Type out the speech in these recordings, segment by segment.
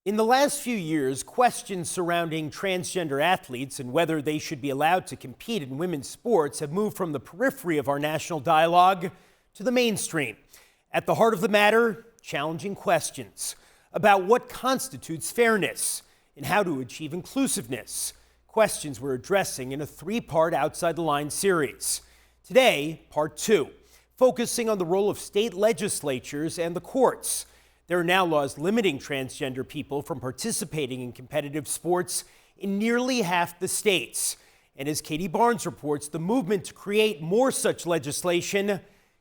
In the last few years, questions surrounding transgender athletes and whether they should be allowed to compete in women's sports have moved from the periphery of our national dialogue to the mainstream. At the heart of the matter, challenging questions about what constitutes fairness and how to achieve inclusiveness. Questions we're addressing in a three-part Outside the Line series. Today, part two, focusing on the role of state legislatures and the courts. There are now laws limiting transgender people from participating in competitive sports in nearly half the states. And as Katie Barnes reports, the movement to create more such legislation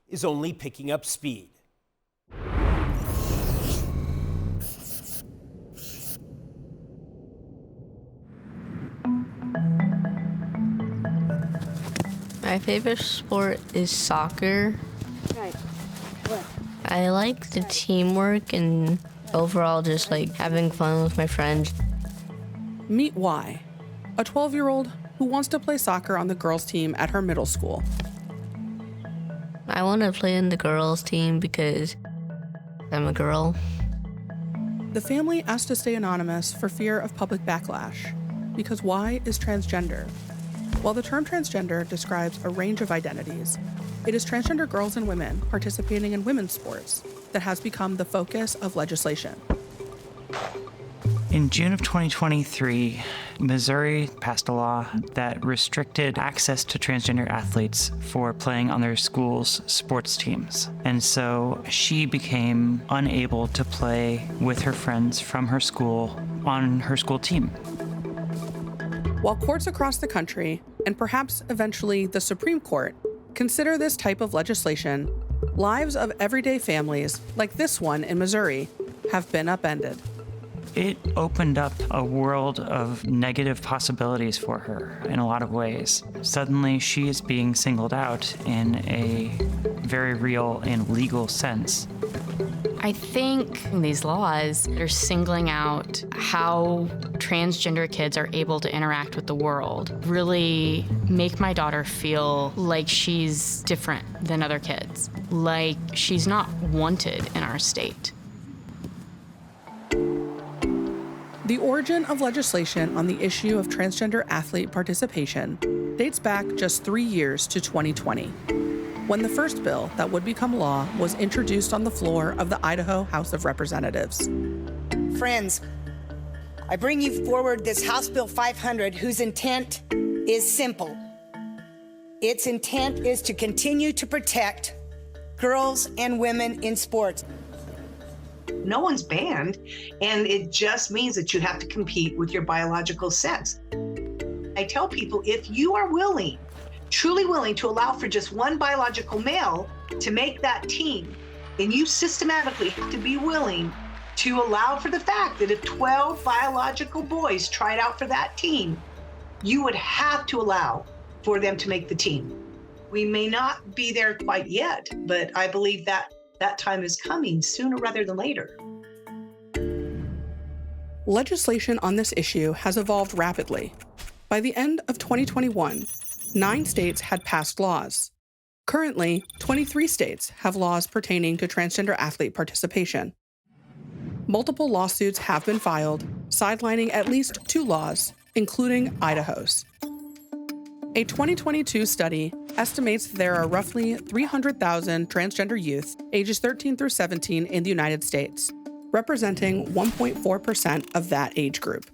is only picking up speed. My favorite sport is soccer. Right. What? I like the teamwork and overall just like having fun with my friends. Meet Y, a 12-year-old who wants to play soccer on the girls' team at her middle school. I want to play in the girls' team because I'm a girl. The family asked to stay anonymous for fear of public backlash because Y is transgender. While the term transgender describes a range of identities, it is transgender girls and women participating in women's sports that has become the focus of legislation. In June of 2023, Missouri passed a law that restricted access to transgender athletes for playing on their school's sports teams. And so she became unable to play with her friends from her school on her school team. While courts across the country, and perhaps eventually the Supreme Court, consider this type of legislation, lives of everyday families, like this one in Missouri, have been upended. It opened up a world of negative possibilities for her in a lot of ways. Suddenly, she is being singled out in a very real and legal sense. I think these laws are singling out how transgender kids are able to interact with the world, really make my daughter feel like she's different than other kids, like she's not wanted in our state. The origin of legislation on the issue of transgender athlete participation dates back just 3 years to 2020, when the first bill that would become law was introduced on the floor of the Idaho House of Representatives. Friends, I bring you forward this House Bill 500, whose intent is simple. Its intent is to continue to protect girls and women in sports. No one's banned, and it just means that you have to compete with your biological sex. I tell people, if you are willing, truly willing to allow for just one biological male to make that team, then you systematically have to be willing to allow for the fact that if 12 biological boys tried out for that team, you would have to allow for them to make the team. We may not be there quite yet, but I believe that that time is coming sooner rather than later. Legislation on this issue has evolved rapidly. By the end of 2021, 9 states had passed laws. Currently, 23 states have laws pertaining to transgender athlete participation. Multiple lawsuits have been filed, sidelining at least 2 laws, including Idaho's. A 2022 study estimates there are roughly 300,000 transgender youth ages 13 through 17 in the United States, representing 1.4% of that age group.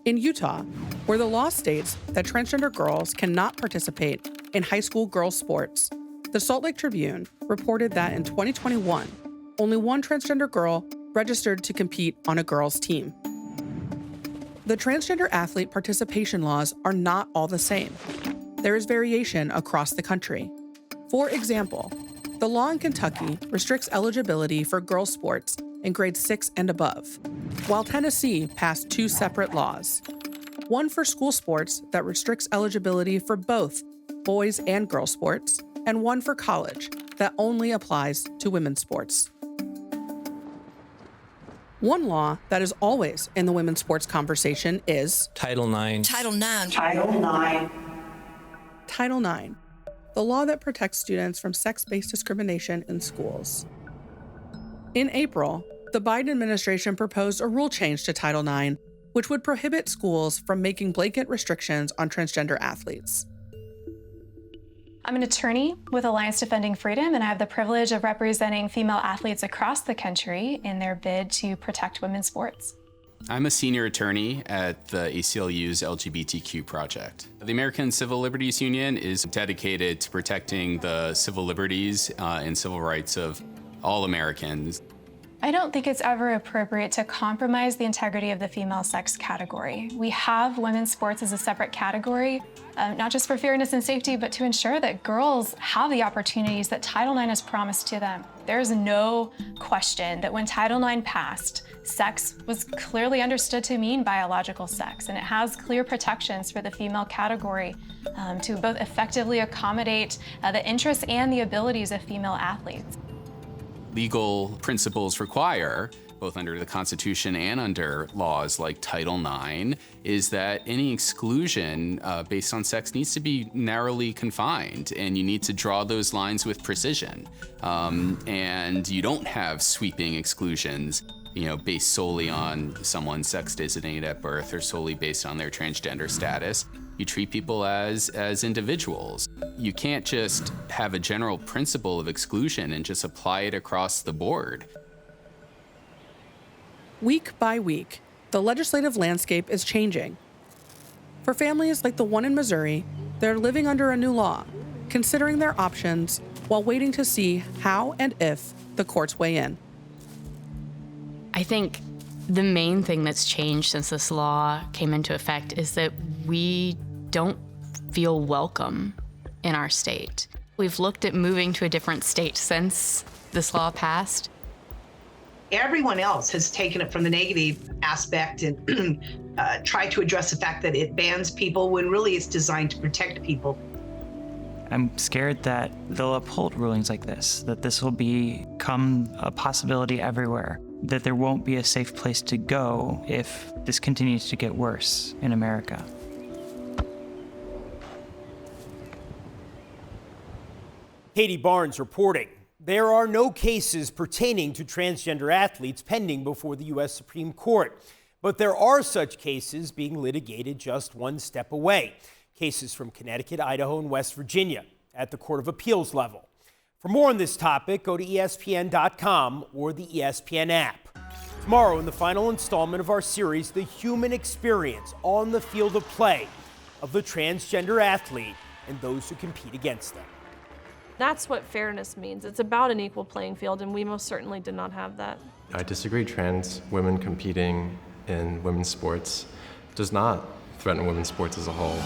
In Utah, where the law states that transgender girls cannot participate in high school girls' sports, the Salt Lake Tribune reported that in 2021, only one transgender girl registered to compete on a girls' team. The transgender athlete participation laws are not all the same. There is variation across the country. For example, the law in Kentucky restricts eligibility for girls' sports in grades 6 and above, while Tennessee passed 2 separate laws. One for school sports that restricts eligibility for both boys and girls sports, and one for college that only applies to women's sports. One law that is always in the women's sports conversation is Title IX. Title IX. Title IX. Title IX, the law that protects students from sex-based discrimination in schools. In April, the Biden administration proposed a rule change to Title IX, which would prohibit schools from making blanket restrictions on transgender athletes. I'm an attorney with Alliance Defending Freedom, and I have the privilege of representing female athletes across the country in their bid to protect women's sports. I'm a senior attorney at the ACLU's LGBTQ project. The American Civil Liberties Union is dedicated to protecting the civil liberties and civil rights of all Americans. I don't think it's ever appropriate to compromise the integrity of the female sex category. We have women's sports as a separate category, not just for fairness and safety, but to ensure that girls have the opportunities that Title IX has promised to them. There's no question that when Title IX passed, sex was clearly understood to mean biological sex, and it has clear protections for the female category to both effectively accommodate the interests and the abilities of female athletes. Legal principles require, both under the Constitution and under laws like Title IX, is that any exclusion based on sex needs to be narrowly confined, and you need to draw those lines with precision. And you don't have sweeping exclusions, based solely on someone's sex designated at birth or solely based on their transgender status. You treat people as individuals. You can't just have a general principle of exclusion and just apply it across the board. Week by week, the legislative landscape is changing. For families like the one in Missouri, they're living under a new law, considering their options while waiting to see how and if the courts weigh in. I think the main thing that's changed since this law came into effect is that we don't feel welcome in our state. We've looked at moving to a different state since this law passed. Everyone else has taken it from the negative aspect and tried to address the fact that it bans people when really it's designed to protect people. I'm scared that they'll uphold rulings like this, that this will become a possibility everywhere, that there won't be a safe place to go if this continues to get worse in America. Katie Barnes reporting. There are no cases pertaining to transgender athletes pending before the U.S. Supreme Court, but there are such cases being litigated just one step away. Cases from Connecticut, Idaho, and West Virginia at the Court of Appeals level. For more on this topic, go to ESPN.com or the ESPN app. Tomorrow, in the final installment of our series, The Human Experience on the Field of Play of the transgender athlete and those who compete against them. That's what fairness means. It's about an equal playing field, and we most certainly did not have that. I disagree. Trans women competing in women's sports does not threaten women's sports as a whole.